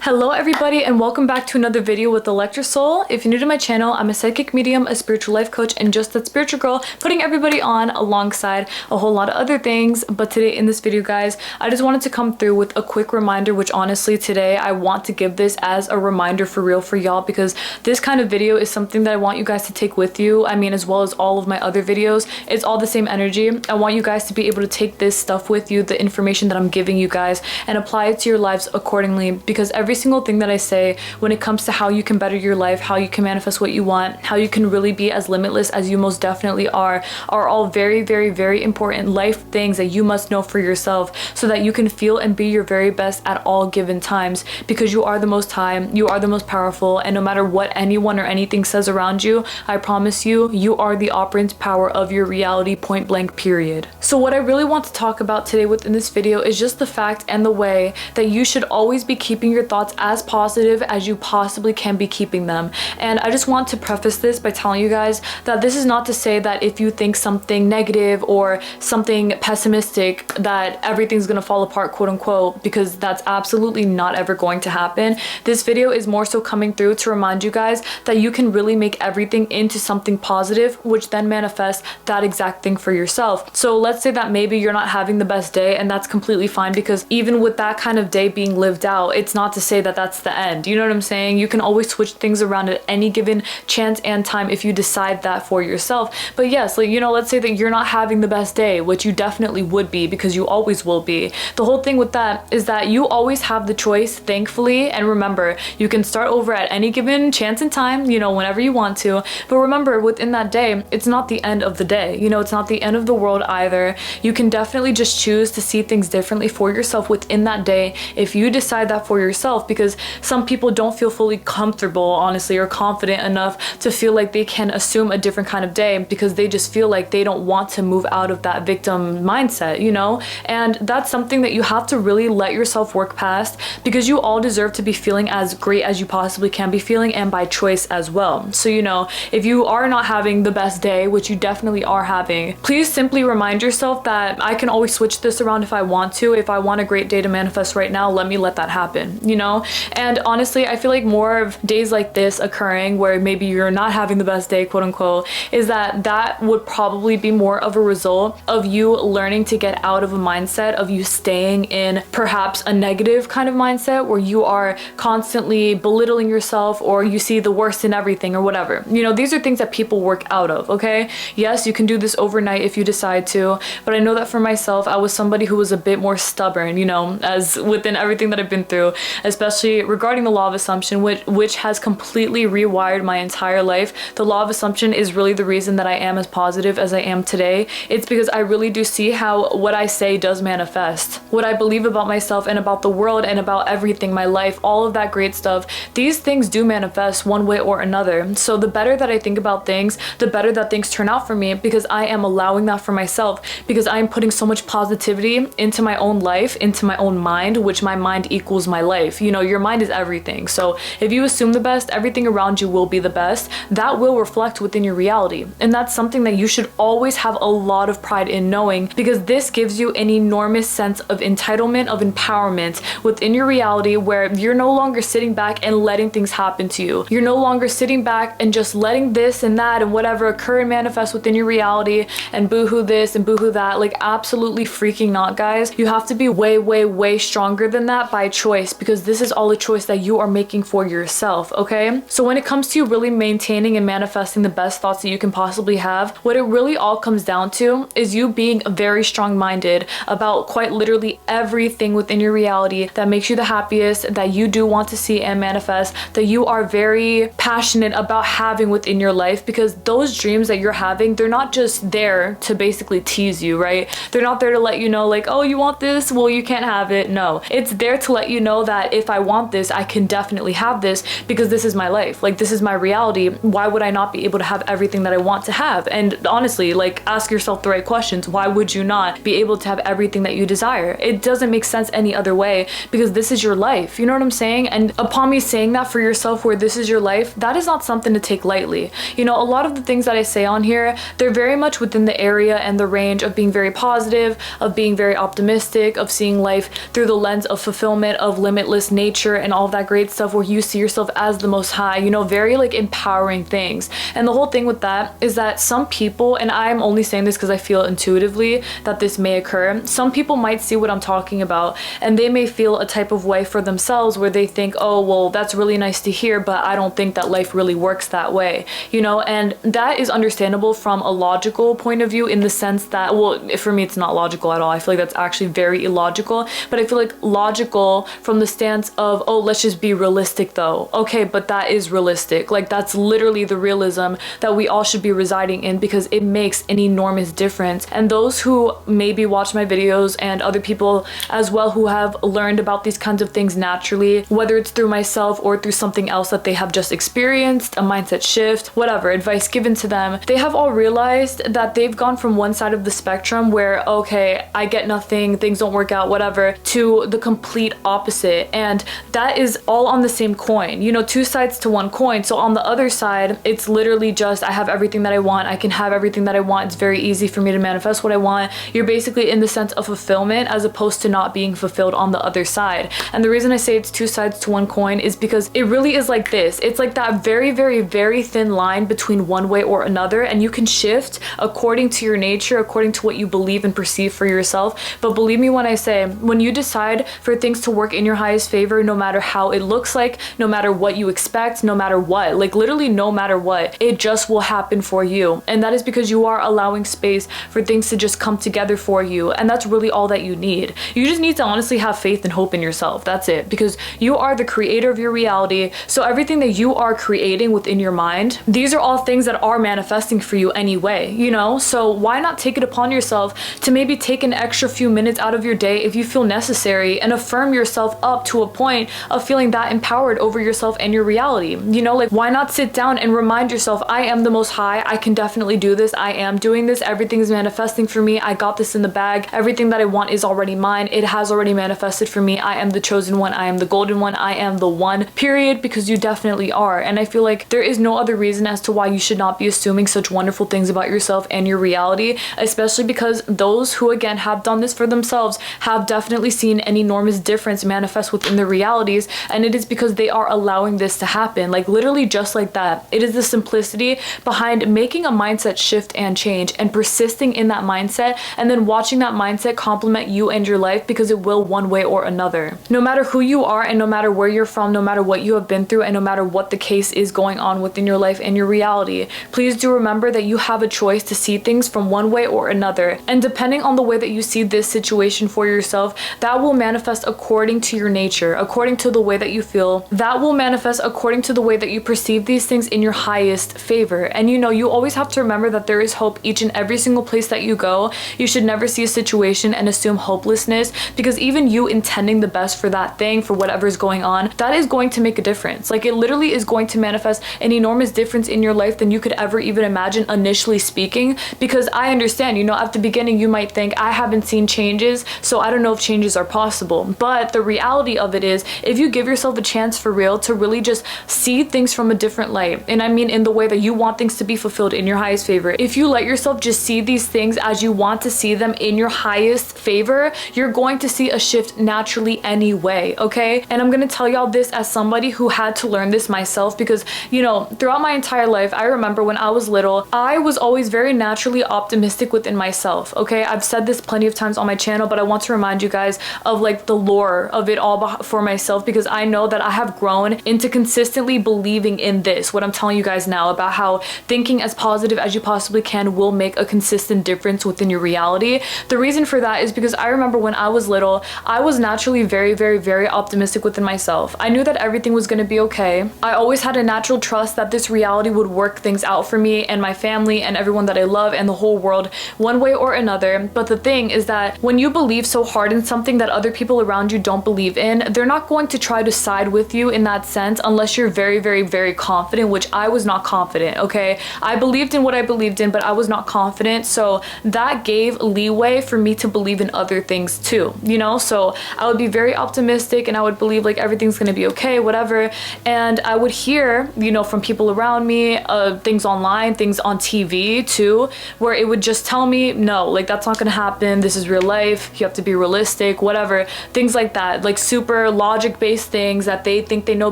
Hello everybody and welcome back to another video with Electra Soul. If you're new to my channel, I'm a psychic medium, a spiritual life coach, and just that spiritual girl putting everybody on alongside a whole lot of other things. But today in this video, guys, I just wanted to come through with a quick reminder, which honestly today I want to give this as a reminder for real for y'all, because this kind of video is something that I want you guys to take with you. I mean, as well as all of my other videos, it's all the same energy. I want you guys to be able to take this stuff with you, the information that I'm giving you guys, and apply it to your lives accordingly, because every single thing that I say when it comes to how you can better your life, how you can manifest what you want, how you can really be as limitless as you most definitely are all very, very, very important life things that you must know for yourself, so that you can feel and be your very best at all given times, because you are the most high, you are the most powerful, and no matter what anyone or anything says around you, I promise you, you are the operant power of your reality, point blank, period. So what I really want to talk about today within this video is just the fact and the way that you should always be keeping your thoughts as positive as you possibly can be keeping them. And I just want to preface this by telling you guys that this is not to say that if you think something negative or something pessimistic that everything's gonna fall apart, quote unquote, because that's absolutely not ever going to happen. This video is more so coming through to remind you guys that you can really make everything into something positive, which then manifests that exact thing for yourself. So let's say that maybe you're not having the best day, and that's completely fine, because even with that kind of day being lived out, it's not to say that that's the end. You know what I'm saying? You can always switch things around at any given chance and time if you decide that for yourself. But yes, like, you know, let's say that you're not having the best day, which you definitely would be, because you always will be. The whole thing with that is that you always have the choice, thankfully, and remember, you can start over at any given chance and time, you know, whenever you want to. But remember, within that day, it's not the end of the day. You know, it's not the end of the world either. You can definitely just choose to see things differently for yourself within that day if you decide that for yourself, because some people don't feel fully comfortable, honestly, or confident enough to feel like they can assume a different kind of day, because they just feel like they don't want to move out of that victim mindset, you know? And that's something that you have to really let yourself work past, because you all deserve to be feeling as great as you possibly can be feeling, and by choice as well. So, you know, if you are not having the best day, which you definitely are having, please simply remind yourself that I can always switch this around if I want to. If I want a great day to manifest right now, let me let that happen, you know? And honestly, I feel like more of days like this occurring where maybe you're not having the best day, quote unquote, is that would probably be more of a result of you learning to get out of a mindset of you staying in perhaps a negative kind of mindset where you are constantly belittling yourself, or you see the worst in everything, or whatever. You know, these are things that people work out of, okay? Yes, you can do this overnight if you decide to, but I know that for myself, I was somebody who was a bit more stubborn, you know, as within everything that I've been through, especially regarding the law of assumption, which has completely rewired my entire life. The law of assumption is really the reason that I am as positive as I am today. It's because I really do see how what I say does manifest. What I believe about myself and about the world and about everything, my life, all of that great stuff, these things do manifest one way or another. So the better that I think about things, the better that things turn out for me, because I am allowing that for myself, because I am putting so much positivity into my own life, into my own mind, which my mind equals my life. You know, your mind is everything. So if you assume the best, everything around you will be the best. That will reflect within your reality. And that's something that you should always have a lot of pride in knowing, because this gives you an enormous sense of entitlement, of empowerment within your reality, where you're no longer sitting back and letting things happen to you. You're no longer sitting back and just letting this and that and whatever occur and manifest within your reality, and boohoo this and boohoo that. Like, absolutely freaking not, guys. You have to be way, way, way stronger than that by choice, because this is all a choice that you are making for yourself, okay? So when it comes to you really maintaining and manifesting the best thoughts that you can possibly have, what it really all comes down to is you being very strong-minded about quite literally everything within your reality that makes you the happiest, that you do want to see and manifest, that you are very passionate about having within your life, because those dreams that you're having, they're not just there to basically tease you, right? They're not there to let you know, like, oh, you want this? Well, you can't have it. No, it's there to let you know that if I want this, I can definitely have this, because this is my life. Like, this is my reality. Why would I not be able to have everything that I want to have? And honestly, like, ask yourself the right questions. Why would you not be able to have everything that you desire? It doesn't make sense any other way, because this is your life. You know what I'm saying? And upon me saying that for yourself, where this is your life, that is not something to take lightly. You know, a lot of the things that I say on here, they're very much within the area and the range of being very positive, of being very optimistic, of seeing life through the lens of fulfillment, of limitlessness, nature and all that great stuff where you see yourself as the most high, you know, very like empowering things. And the whole thing with that is that some people, and I'm only saying this because I feel intuitively that this may occur, some people might see what I'm talking about and they may feel a type of way for themselves where they think, oh, well, that's really nice to hear, but I don't think that life really works that way, you know. And that is understandable from a logical point of view, in the sense that, well, for me it's not logical at all. I feel like that's actually very illogical, but I feel like logical from the stance of, oh, let's just be realistic though. Okay, but that is realistic. Like, that's literally the realism that we all should be residing in, because it makes an enormous difference. And those who maybe watch my videos, and other people as well who have learned about these kinds of things naturally, whether it's through myself or through something else that they have just experienced, a mindset shift, whatever, advice given to them, they have all realized that they've gone from one side of the spectrum where, okay, I get nothing, things don't work out, whatever, to the complete opposite. And that is all on the same coin, you know, two sides to one coin. So on the other side, it's literally just, I have everything that I want, I can have everything that I want, it's very easy for me to manifest what I want. You're basically in the sense of fulfillment, as opposed to not being fulfilled on the other side. And the reason I say it's two sides to one coin is because it really is like this. It's like that very, very, very thin line between one way or another, and you can shift according to your nature, according to what you believe and perceive for yourself. But believe me when I say, when you decide for things to work in your highest favor, no matter how it looks like, no matter what you expect, no matter what, like literally no matter what, it just will happen for you. And that is because you are allowing space for things to just come together for you. And that's really all that you need. You just need to honestly have faith and hope in yourself. That's it. Because you are the creator of your reality. So everything that you are creating within your mind, these are all things that are manifesting for you anyway, you know? So why not take it upon yourself to maybe take an extra few minutes out of your day if you feel necessary, and affirm yourself up to a point of feeling that empowered over yourself and your reality. You know, like, why not sit down and remind yourself, I am the most high, I can definitely do this, I am doing this, everything is manifesting for me, I got this in the bag, everything that I want is already mine, it has already manifested for me, I am the chosen one, I am the golden one, I am the one, period, because you definitely are. And I feel like there is no other reason as to why you should not be assuming such wonderful things about yourself and your reality, especially because those who again have done this for themselves have definitely seen an enormous difference manifest within their realities, and it is because they are allowing this to happen, like literally just like that. It is the simplicity behind making a mindset shift and change, and persisting in that mindset, and then watching that mindset complement you and your life, because it will one way or another. No matter who you are, and no matter where you're from, no matter what you have been through, and no matter what the case is going on within your life and your reality, please do remember that you have a choice to see things from one way or another. And depending on the way that you see this situation for yourself, that will manifest according to your nature, according to the way that you feel. That will manifest according to the way that you perceive these things in your highest favor. And you know, you always have to remember that there is hope each and every single place that you go. You should never see a situation and assume hopelessness, because even you intending the best for that thing, for whatever is going on, that is going to make a difference. Like, it literally is going to manifest an enormous difference in your life than you could ever even imagine, initially speaking. Because I understand, you know, at the beginning you might think, I haven't seen changes, so I don't know if changes are possible. But the reality of it is, if you give yourself a chance for real to really just see things from a different light, and I mean in the way that you want things to be fulfilled in your highest favor, if you let yourself just see these things as you want to see them in your highest favor, you're going to see a shift naturally anyway, okay? And I'm gonna tell y'all this as somebody who had to learn this myself, because, you know, throughout my entire life, I remember when I was little, I was always very naturally optimistic within myself, okay? I've said this plenty of times on my channel, but I want to remind you guys of like the lore of it all for myself, because I know that I have grown into consistently believing in this, what I'm telling you guys now, about how thinking as positive as you possibly can will make a consistent difference within your reality. The reason for that is because I remember when I was little, I was naturally very, very, very optimistic within myself. I knew that everything was going to be okay. I always had a natural trust that this reality would work things out for me and my family and everyone that I love and the whole world, one way or another. But the thing is that when you believe so hard in something that other people around you don't believe in, they're not going to try to side with you in that sense unless you're very, very, very confident, which I was not confident, okay? I believed in what I believed in, but I was not confident. So that gave leeway for me to believe in other things too, you know? So I would be very optimistic and I would believe like everything's gonna be okay, whatever. And I would hear, you know, from people around me, things online, things on TV too, where it would just tell me, no, like that's not gonna happen. This is real life. You have to be realistic, whatever. Things like that, like super more logic-based things that they think they know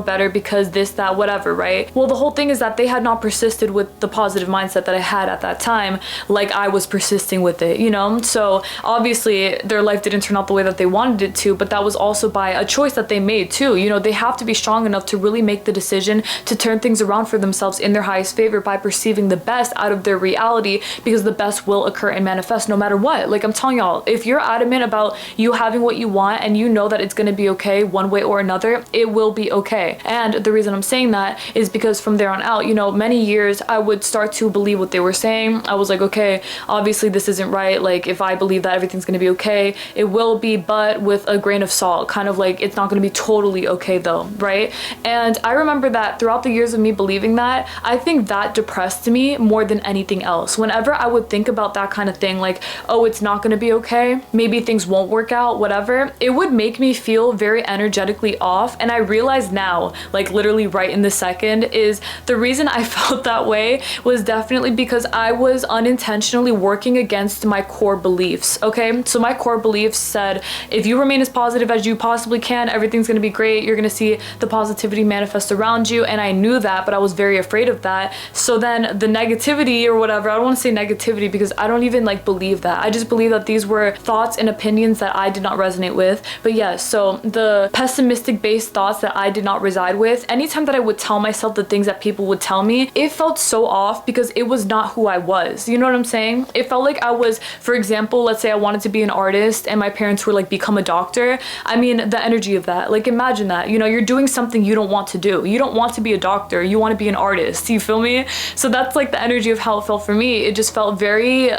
better because this, that, whatever, right? Well, the whole thing is that they had not persisted with the positive mindset that I had at that time, like I was persisting with it, you know? So obviously their life didn't turn out the way that they wanted it to, but that was also by a choice that they made too. You know, they have to be strong enough to really make the decision to turn things around for themselves in their highest favor by perceiving the best out of their reality, because the best will occur and manifest no matter what. Like I'm telling y'all, if you're adamant about you having what you want and you know that it's going to be okay one way or another, it will be okay. And the reason I'm saying that is because from there on out, you know, many years I would start to believe what they were saying. I was like, okay, obviously this isn't right. Like if I believe that everything's going to be okay, it will be, but with a grain of salt, kind of like it's not going to be totally okay though, right? And I remember that throughout the years of me believing that, I think that depressed me more than anything else. Whenever I would think about that kind of thing, like, oh, it's not going to be okay, maybe things won't work out, whatever, it would make me feel very energetically off. And I realize now, like literally right in the second, is the reason I felt that way was definitely because I was unintentionally working against my core beliefs. Okay, so my core beliefs said, if you remain as positive as you possibly can, everything's going to be great, you're going to see the positivity manifest around you. And I knew that, but I was very afraid of that. So then the negativity or whatever, I don't want to say negativity because I don't even like believe that. I just believe that these were thoughts and opinions that I did not resonate with. But yeah, so the pessimistic based thoughts that I did not reside with, anytime that I would tell myself the things that people would tell me, it felt so off because it was not who I was. You know what I'm saying? It felt like I was, for example, let's say I wanted to be an artist and my parents were like, become a doctor. I mean, the energy of that, like imagine that, you know, you're doing something you don't want to do. You don't want to be a doctor, you want to be an artist, you feel me? So that's like the energy of how it felt for me. It just felt very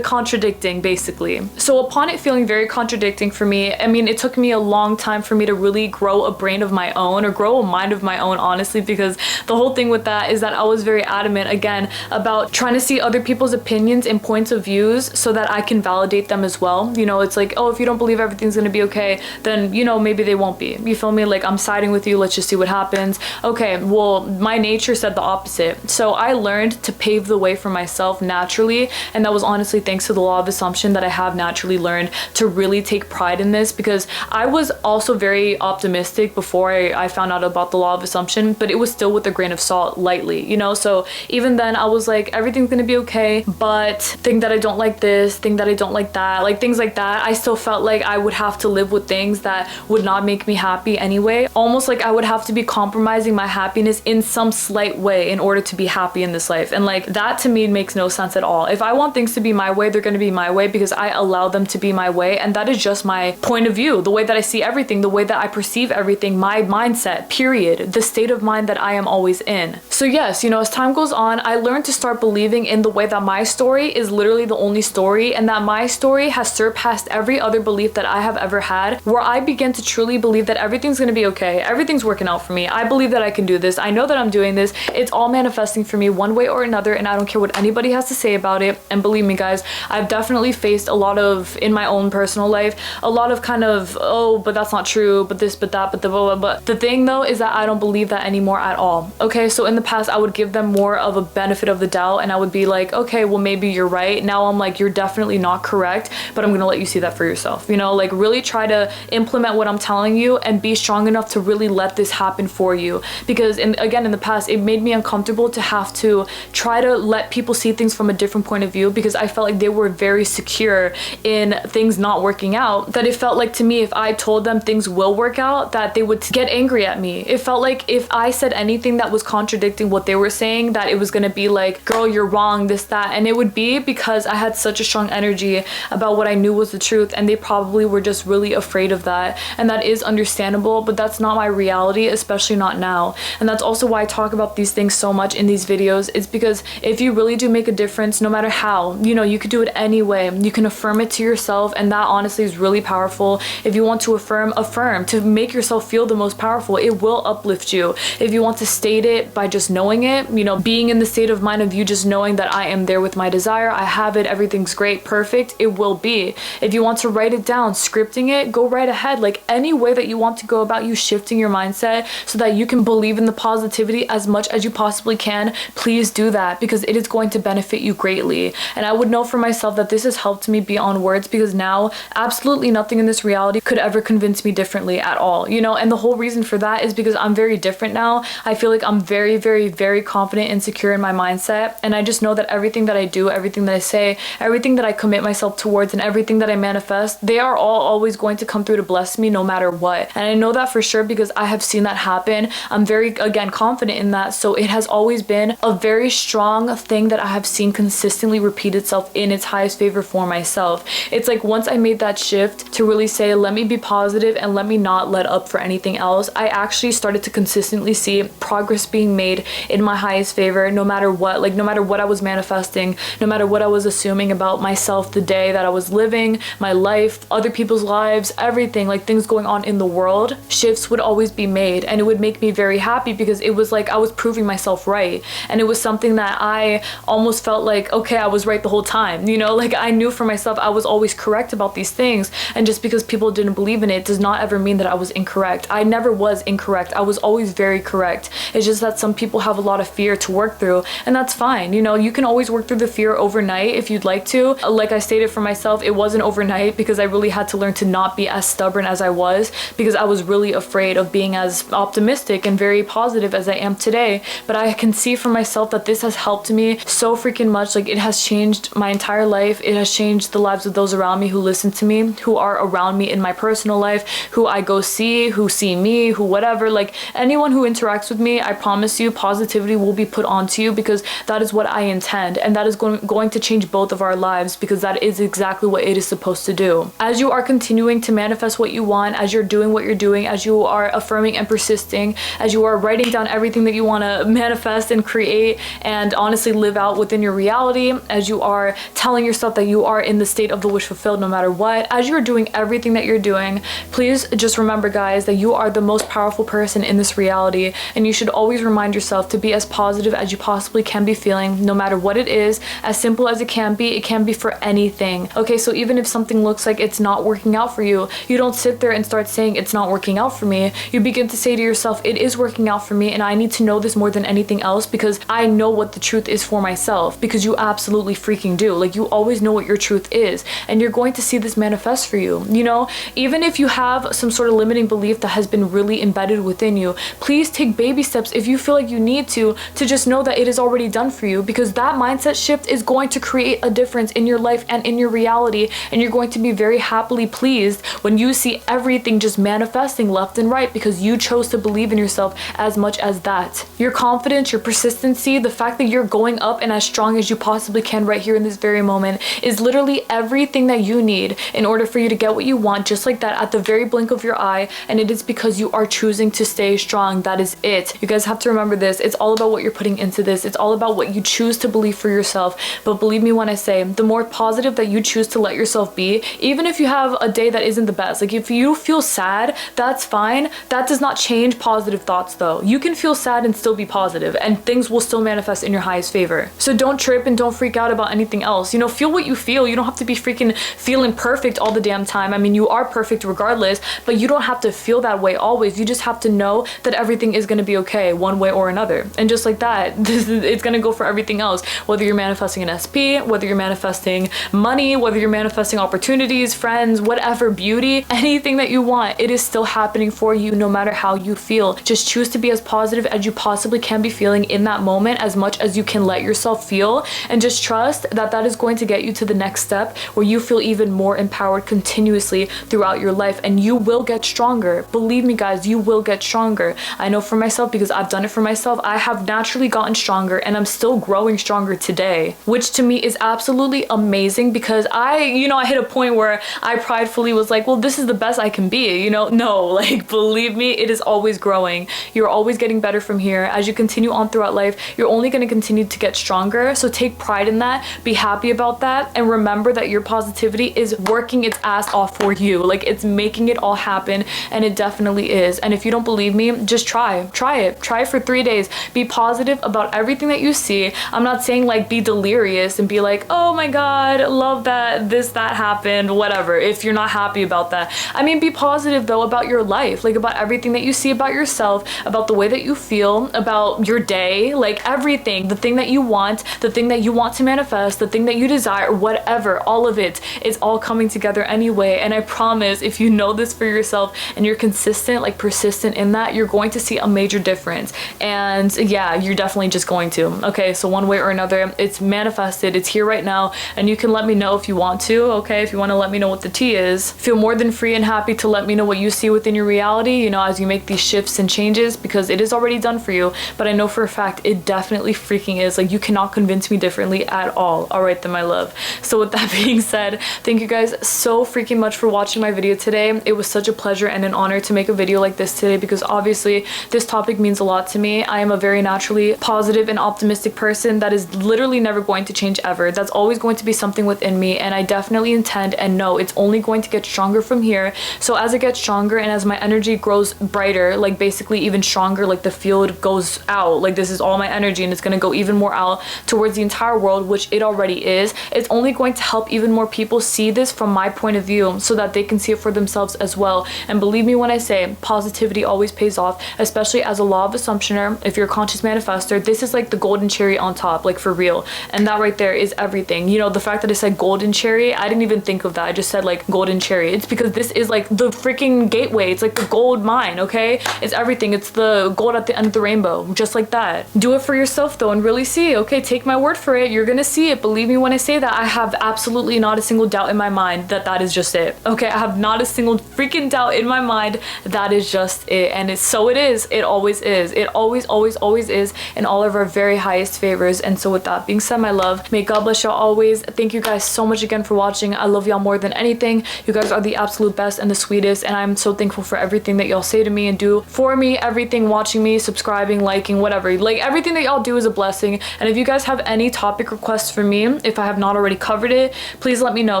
contradicting basically. So upon it feeling very contradicting for me, I mean, it took me a long time for me to really grow a brain of my own or grow a mind of my own, honestly, because the whole thing with that is that I was very adamant again about trying to see other people's opinions and points of views so that I can validate them as well. You know, it's like, oh, if you don't believe everything's gonna be okay, then, you know, maybe they won't be. You feel me? Like I'm siding with you, let's just see what happens. Okay, well, my nature said the opposite. So I learned to pave the way for myself naturally, and that was honestly thanks to the law of assumption that I have naturally learned to really take pride in this, because I was also very optimistic before I found out about the law of assumption, but it was still with a grain of salt, lightly, you know? So even then I was like, everything's gonna be okay, but think that I don't like this, think that I don't like that, like things like that. I still felt like I would have to live with things that would not make me happy anyway. Almost like I would have to be compromising my happiness in some slight way in order to be happy in this life. And like that to me makes no sense at all. If I want things to be my way, they're gonna be my way because I allow them to be my way. And that is just my point of view, the way that I see everything, the way that I perceive everything, my mindset, period, the state of mind that I am always in. So yes, you know, as time goes on, I learned to start believing in the way that my story is literally the only story, and that my story has surpassed every other belief that I have ever had, where I begin to truly believe that everything's gonna be okay, everything's working out for me, I believe that I can do this, I know that I'm doing this, it's all manifesting for me one way or another, and I don't care what anybody has to say about it. And believe me guys, I've definitely faced a lot of, in my own personal life, a lot of kind of, oh, but that's not true, but this, but that, but the blah, blah, blah. The thing though is that I don't believe that anymore at all. Okay, so in the past I would give them more of a benefit of the doubt, and I would be like, okay, well maybe you're right. Now I'm like, you're definitely not correct, but I'm gonna let you see that for yourself. You know, like really try to implement what I'm telling you and be strong enough to really let this happen for you. Because again, in the past, it made me uncomfortable to have to try to let people see things from a different point of view, because I felt like they were very secure in things not working out, that it felt like to me, if I told them things will work out, that they would get angry at me. It felt like if I said anything that was contradicting what they were saying, that it was gonna be like, girl, you're wrong, this, that. And it would be because I had such a strong energy about what I knew was the truth, and they probably were just really afraid of that. And that is understandable, but that's not my reality, especially not now. And that's also why I talk about these things so much in these videos. It's because if you really do make a difference, no matter how, you know, you could do it anyway. You can affirm it to yourself, and that honestly is really powerful. If you want to affirm to make yourself feel the most powerful, it will uplift you. If you want to state it by just just knowing it, you know, being in the state of mind of you just knowing that I am there with my desire, I have it, everything's great, perfect, it will be. If you want to write it down, scripting it, go right ahead. Like any way that you want to go about you shifting your mindset so that you can believe in the positivity as much as you possibly can, please do that, because it is going to benefit you greatly. And I would know for myself that this has helped me beyond words, because now absolutely nothing in this reality could ever convince me differently at all, you know. And the whole reason for that is because I'm very different now. I feel like I'm very, very, very confident and secure in my mindset, and I just know that everything that I do, everything that I say, everything that I commit myself towards, and everything that I manifest, they are all always going to come through to bless me no matter what. And I know that for sure because I have seen that happen. I'm very, again, confident in that. So it has always been a very strong thing that I have seen consistently repeat itself in its highest favor for myself. It's like once I made that shift to really say, let me be positive and let me not let up for anything else, I actually started to consistently see progress being made in my highest favor, no matter what. Like no matter what I was manifesting, no matter what I was assuming about myself, the day that I was living, my life, other people's lives, everything, like things going on in the world, shifts would always be made. And it would make me very happy because it was like I was proving myself right. And it was something that I almost felt like, okay, I was right the whole time, you know. Like I knew for myself I was always correct about these things, and just because people didn't believe in it does not ever mean that I was incorrect. I never was incorrect. I was always very correct. It's just that some people have a lot of fear to work through, and that's fine. You know, you can always work through the fear overnight if you'd like to. Like I stated for myself, it wasn't overnight because I really had to learn to not be as stubborn as I was, because I was really afraid of being as optimistic and very positive as I am today. But I can see for myself that this has helped me so freaking much. Like it has changed my entire life. It has changed the lives of those around me who listen to me, who are around me in my personal life, who I go see, who see me, who whatever. Like anyone who interacts with me, I promise you positivity will be put onto you, because that is what I intend, and that is going to change both of our lives, because that is exactly what it is supposed to do. As you are continuing to manifest what you want, as you're doing what you're doing, as you are affirming and persisting, as you are writing down everything that you want to manifest and create and honestly live out within your reality, as you are telling yourself that you are in the state of the wish fulfilled no matter what, as you're doing everything that you're doing, please just remember, guys, that you are the most powerful person in this reality, and you should always remind yourself to be as positive as you possibly can be feeling, no matter what it is. As simple as it can be for anything. Okay, so even if something looks like it's not working out for you, you don't sit there and start saying it's not working out for me. You begin to say to yourself, it is working out for me, and I need to know this more than anything else, because I know what the truth is for myself, because you absolutely freaking do. Like you always know what your truth is, and you're going to see this manifest for you. You know, even if you have some sort of limiting belief that has been really embedded within you, please take baby steps if you feel like you need to just know that it is already done for you, because that mindset shift is going to create a difference in your life and in your reality, and you're going to be very happily pleased when you see everything just manifesting left and right, because you chose to believe in yourself as much as that. Your confidence, your persistency, the fact that you're going up and as strong as you possibly can right here in this very moment is literally everything that you need in order for you to get what you want, just like that, at the very blink of your eye. And it is because you are choosing to stay strong. That is it. You guys have to remember this. It's all about what you're putting into this. It's all about what you choose to believe for yourself. But believe me when I say, the more positive that you choose to let yourself be, even if you have a day that isn't the best, like if you feel sad, that's fine. That does not change positive thoughts though. You can feel sad and still be positive, and things will still manifest in your highest favor. So don't trip and don't freak out about anything else. You know, feel what you feel. You don't have to be freaking feeling perfect all the damn time. I mean, you are perfect regardless, but you don't have to feel that way always. You just have to know that everything is going to be okay one way or another. And just like that, it's going to go for everything else. Whether you're manifesting an SP, whether you're manifesting money, whether you're manifesting opportunities, friends, whatever, beauty, anything that you want, it is still happening for you no matter how you feel. Just choose to be as positive as you possibly can be feeling in that moment, as much as you can let yourself feel, and just trust that that is going to get you to the next step where you feel even more empowered continuously throughout your life, and you will get stronger. Believe me, guys, you will get stronger. I know for myself, because I've done it for myself. I have naturally gotten stronger, and I'm still growing stronger today, which to me is absolutely amazing, because I hit a point where I pridefully was like, well, this is the best I can be, you know? No, like, believe me, it is always growing. You're always getting better from here. As you continue on throughout life, you're only going to continue to get stronger. So take pride in that, be happy about that, and remember that your positivity is working its ass off for you. Like, it's making it all happen, and it definitely is. And if you don't believe me, just try it for 3 days. days. Be positive about everything that you see. I'm not saying like be delirious and be like, oh my god, love that that happened, whatever, if you're not happy about that. I mean, be positive though about your life, like about everything that you see about yourself, about the way that you feel, about your day, like everything, the thing that you want, the thing that you want to manifest, the thing that you desire, whatever, all of it is all coming together anyway. And I promise, if you know this for yourself and you're consistent, like persistent in that, you're going to see a major difference. And yeah, you're definitely just going to. Okay, so one way or another, it's manifested, it's here right now, and you can let me know if you want to. Okay, if you want to let me know what the tea is, feel more than free and happy to let me know what you see within your reality, you know, as you make these shifts and changes, because it is already done for you. But I know for a fact it definitely freaking is. Like, you cannot convince me differently at all. All right then, my love. So with that being said, thank you guys so freaking much for watching my video today. It was such a pleasure and an honor to make a video like this today, because obviously this topic means a lot to me. I am a very naturally positive and optimistic person that is literally never going to change ever. That's always going to be something within me, and I definitely intend and know it's only going to get stronger from here. So as it gets stronger and as my energy grows brighter, like basically even stronger, like the field goes out, like this is all my energy and it's going to go even more out towards the entire world, which it already is. It's only going to help even more people see this from my point of view so that they can see it for themselves as well. And believe me when I say positivity always pays off, especially as a law of assumptioner. If you're a conscious manifestor, this is like the golden cherry on top, like for real. And that right there is everything. You know, the fact that I said golden cherry, I didn't even think of that. I just said like golden cherry. It's because this is like the freaking gateway. It's like the gold mine, okay? It's everything. It's the gold at the end of the rainbow, just like that. Do it for yourself though and really see, okay? Take my word for it. You're gonna see it. Believe me when I say that. I have absolutely not a single doubt in my mind that that is just it, okay? I have not a single freaking doubt in my mind that is just it. And it's so it is. It always is. It always, always, always is in all of our very highest favors. And so with that being said, my love, may God bless y'all always. Thank you guys so much again for watching. I love y'all more than anything. You guys are the absolute best and the sweetest, and I'm so thankful for everything that y'all say to me and do for me. Everything, watching me, subscribing, liking, whatever, like everything that y'all do is a blessing. And if you guys have any topic requests for me, if I have not already covered it, please let me know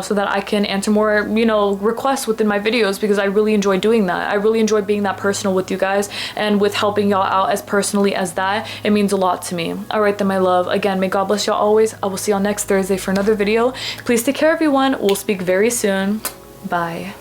so that I can answer more, you know, requests within my videos, because I really enjoy doing that. I really enjoy being that personal with you guys and with helping y'all out as personally as that. It means a lot to me. All right then, my love, again, may God bless y'all always. I will see y'all next Thursday for another video. Please take care, everyone. We'll speak very soon. Bye.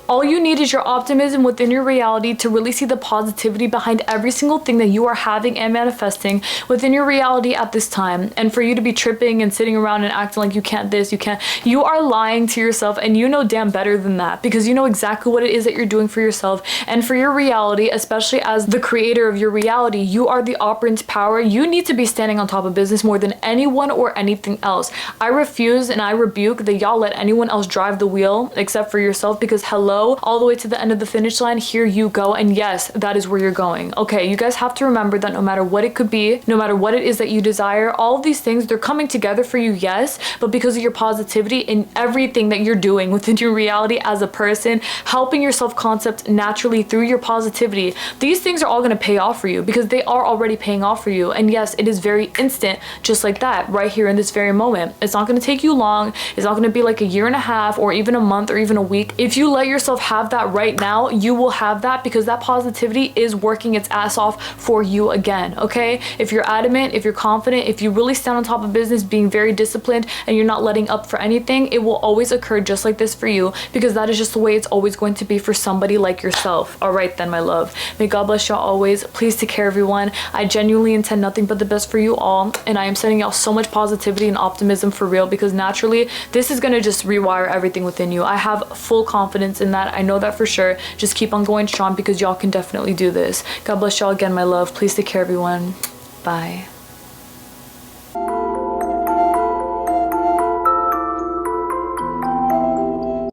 All you need is your optimism within your reality to really see the positivity behind every single thing that you are having and manifesting within your reality at this time. And for you to be tripping and sitting around and acting like you can't this, you can't, you are lying to yourself, and you know damn better than that, because you know exactly what it is that you're doing for yourself and for your reality. Especially as the creator of your reality, you are the operant power. You need to be standing on top of business more than anyone or anything else. I refuse and I rebuke that y'all let anyone else drive the wheel except for yourself, because hello, all the way to the end of the finish line, here you go. And yes, that is where you're going. Okay, you guys have to remember that no matter what it could be, no matter what it is that you desire, all of these things, they're coming together for you, yes, but because of your positivity in everything that you're doing within your reality as a person, helping your self-concept naturally through your positivity, these things are all going to pay off for you, because they are already paying off for you. And yes, it is very instant, just like that, right here in this very moment. It's not going to take you long. It's not going to be like a year and a half or even a month or even a week. If you let yourself have that right now, you will have that, because that positivity is working its ass off for you again. Okay, if you're adamant, if you're confident, if you really stand on top of business, being very disciplined, and you're not letting up for anything, it will always occur just like this for you, because that is just the way it's always going to be for somebody like yourself. All right then, my love, may God bless y'all always. Please take care, everyone. I genuinely intend nothing but the best for you all, and I am sending y'all so much positivity and optimism for real, because naturally this is going to just rewire everything within you. I have full confidence in that. I know that for sure. Just keep on going strong, because y'all can definitely do this. God bless y'all again, my love. Please take care, everyone. Bye.